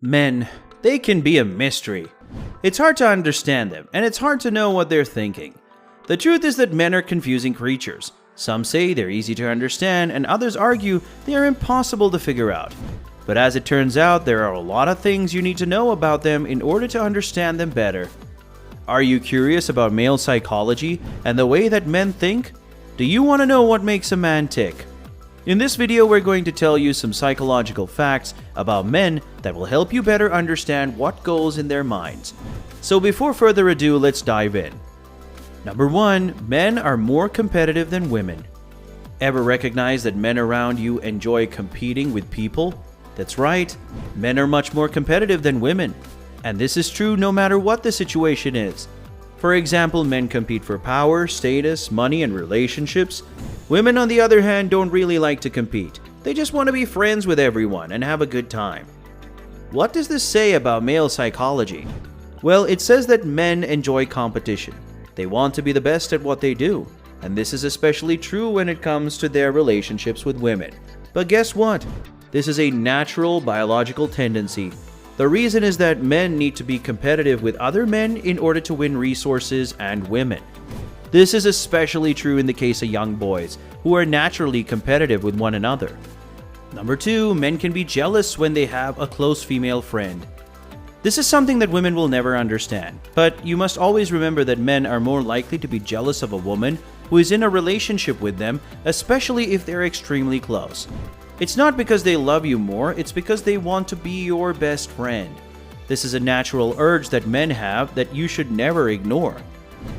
Men, they can be a mystery. It's hard to understand them, and it's hard to know what they're thinking. The truth is that men are confusing creatures. Some say they're easy to understand, and others argue they are impossible to figure out. But as it turns out, there are a lot of things you need to know about them in order to understand them better. Are you curious about male psychology and the way that men think? Do you want to know what makes a man tick? In this video, we're going to tell you some psychological facts about men that will help you better understand what goes in their minds. So before further ado, let's dive in. Number 1. Men are more competitive than women. Ever recognize that men around you enjoy competing with people? That's right, men are much more competitive than women. And this is true no matter what the situation is. For example, men compete for power, status, money, and relationships. Women, on the other hand, don't really like to compete. They just want to be friends with everyone and have a good time. What does this say about male psychology? Well, it says that men enjoy competition. They want to be the best at what they do. And this is especially true when it comes to their relationships with women. But guess what? This is a natural biological tendency. The reason is that men need to be competitive with other men in order to win resources and women. This is especially true in the case of young boys, who are naturally competitive with one another. Number 2, men can be jealous when they have a close female friend. This is something that women will never understand, but you must always remember that men are more likely to be jealous of a woman who is in a relationship with them, especially if they're extremely close. It's not because they love you more, it's because they want to be your best friend. This is a natural urge that men have that you should never ignore.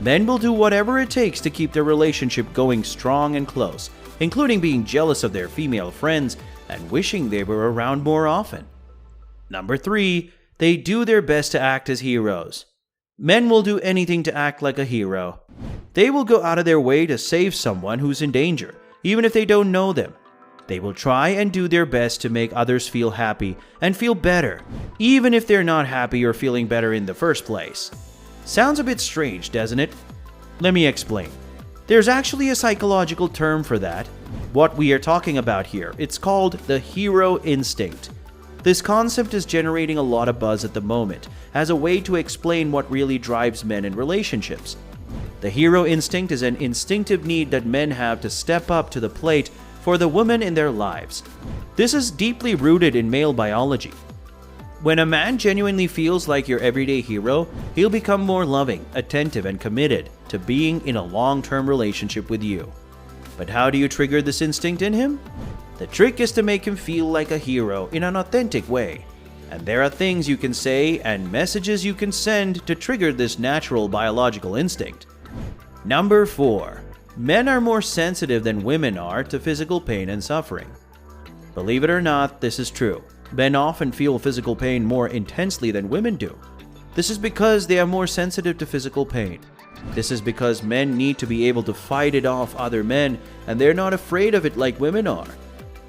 Men will do whatever it takes to keep their relationship going strong and close, including being jealous of their female friends and wishing they were around more often. Number 3, they do their best to act as heroes. Men will do anything to act like a hero. They will go out of their way to save someone who's in danger, even if they don't know them. They will try and do their best to make others feel happy and feel better, even if they're not happy or feeling better in the first place. Sounds a bit strange, doesn't it? Let me explain. There's actually a psychological term for that. What we are talking about here, it's called the hero instinct. This concept is generating a lot of buzz at the moment as a way to explain what really drives men in relationships. The hero instinct is an instinctive need that men have to step up to the plate for the woman in their lives. This is deeply rooted in male biology. When a man genuinely feels like your everyday hero, he'll become more loving, attentive, and committed to being in a long-term relationship with you. But how do you trigger this instinct in him? The trick is to make him feel like a hero in an authentic way. And there are things you can say and messages you can send to trigger this natural biological instinct. Number 4. Men are more sensitive than women are to physical pain and suffering. Believe it or not, this is true. Men often feel physical pain more intensely than women do. This is because they are more sensitive to physical pain. This is because men need to be able to fight it off other men, and they're not afraid of it like women are.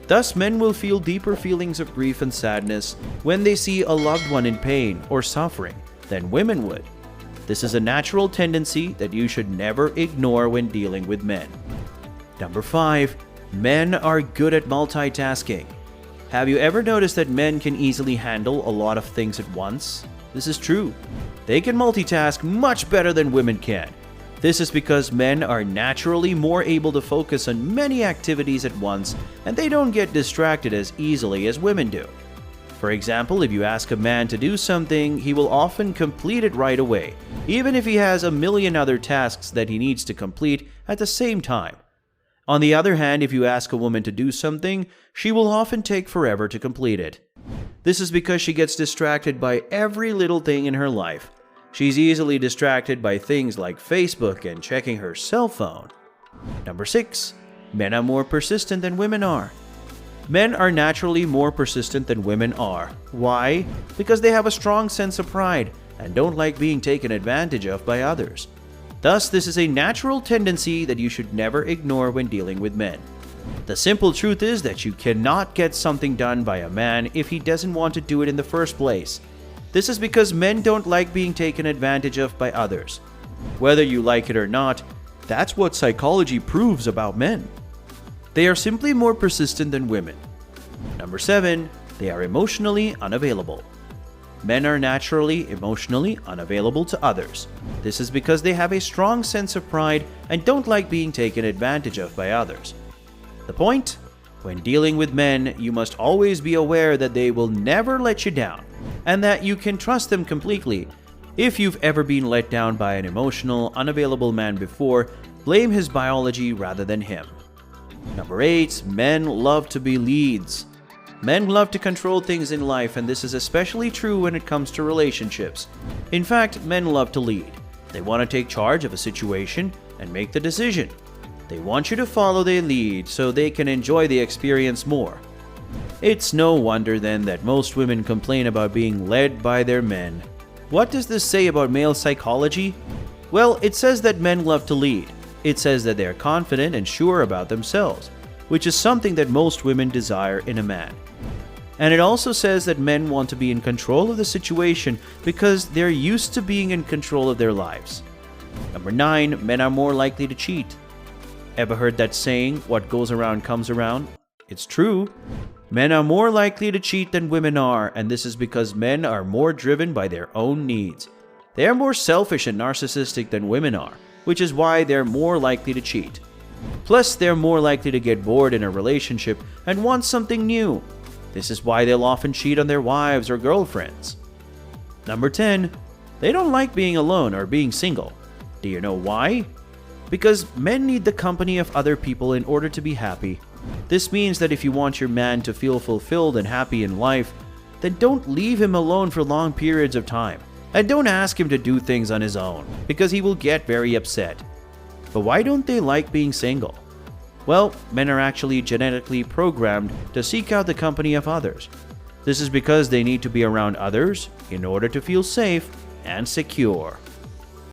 Thus, men will feel deeper feelings of grief and sadness when they see a loved one in pain or suffering than women would. This is a natural tendency that you should never ignore when dealing with men. Number 5. Men are good at multitasking. Have you ever noticed that men can easily handle a lot of things at once? This is true. They can multitask much better than women can. This is because men are naturally more able to focus on many activities at once, and they don't get distracted as easily as women do. For example, if you ask a man to do something, he will often complete it right away, even if he has a million other tasks that he needs to complete at the same time. On the other hand, if you ask a woman to do something, she will often take forever to complete it. This is because she gets distracted by every little thing in her life. She's easily distracted by things like Facebook and checking her cell phone. Number 6. Men are more persistent than women are. Men are naturally more persistent than women are. Why? Because they have a strong sense of pride and don't like being taken advantage of by others. Thus, this is a natural tendency that you should never ignore when dealing with men. The simple truth is that you cannot get something done by a man if he doesn't want to do it in the first place. This is because men don't like being taken advantage of by others. Whether you like it or not, that's what psychology proves about men. They are simply more persistent than women. Number 7. They are emotionally unavailable. Men are naturally, emotionally unavailable to others. This is because they have a strong sense of pride and don't like being taken advantage of by others. The point? When dealing with men, you must always be aware that they will never let you down, and that you can trust them completely. If you've ever been let down by an emotional, unavailable man before, blame his biology rather than him. Number 8. Men love to be leads. Men love to control things in life, and this is especially true when it comes to relationships. In fact, men love to lead. They want to take charge of a situation and make the decision. They want you to follow their lead so they can enjoy the experience more. It's no wonder then that most women complain about being led by their men. What does this say about male psychology? Well, it says that men love to lead. It says that they are confident and sure about themselves, which is something that most women desire in a man. And it also says that men want to be in control of the situation because they're used to being in control of their lives. Number 9. Men are more likely to cheat. Ever heard that saying, what goes around comes around? It's true. Men are more likely to cheat than women are, and this is because men are more driven by their own needs. They are more selfish and narcissistic than women are, which is why they're more likely to cheat. Plus, they're more likely to get bored in a relationship and want something new. This is why they'll often cheat on their wives or girlfriends. Number 10. They don't like being alone or being single. Do you know why? Because men need the company of other people in order to be happy. This means that if you want your man to feel fulfilled and happy in life, then don't leave him alone for long periods of time. And don't ask him to do things on his own, because he will get very upset. But why don't they like being single? Well, men are actually genetically programmed to seek out the company of others. This is because they need to be around others in order to feel safe and secure.